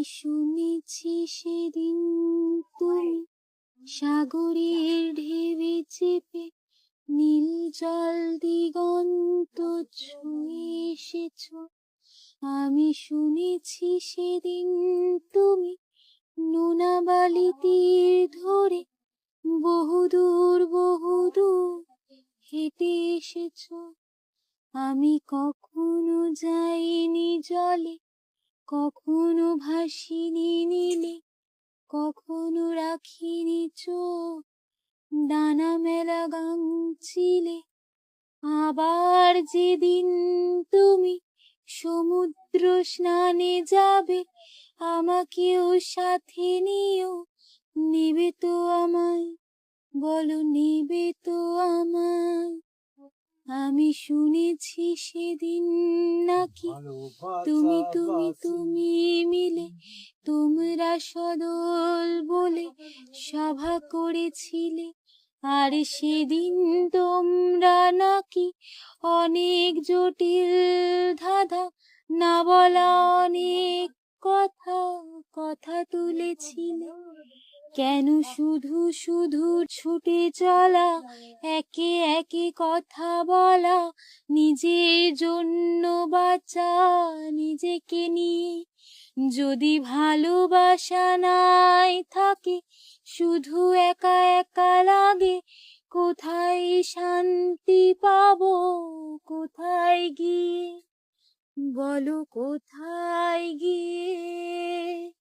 শুনেছি সেদিন তুমি সাগরের ঢেবে চেপে নীল জল দিগন্ত ছুঁয়ে এসেছ। আমি শুনেছি সেদিন তুমি নোনা বালি তীর ধরে বহুদূর বহুদূর হেঁটে এসেছ। আমি কখনো যাইনি জলে, কখনো ভাসিনি নীলে, কখনো রাখিনি চোখ ডানা মেলা গাংচিলে। আবার যেদিন তুমি সমুদ্র স্নানে যাবে, আমাকেও সাথে নিও। নেবে তো আমায়, বলো নেবে তো আমায়? আমি শুনেছি সেদিন নাকি তুমি তুমি তুমি মিলে তোমরা সদল বলে সভা করেছিলে। আর সেদিন তোমরা নাকি অনেক জটিল ধাঁধা না বলা অনেক কথা কথা তুলেছিলে। কেন শুধু শুধু ছুটে চলা, একে একে কথা বলা, নিজের জন্য বাঁচা নিজেকে নিয়ে? যদি ভালোবাসা নাই থাকে, শুধু একা একা লাগে, কোথায় শান্তি পাবো কোথায় গিয়ে? বলো কোথায় গিয়ে?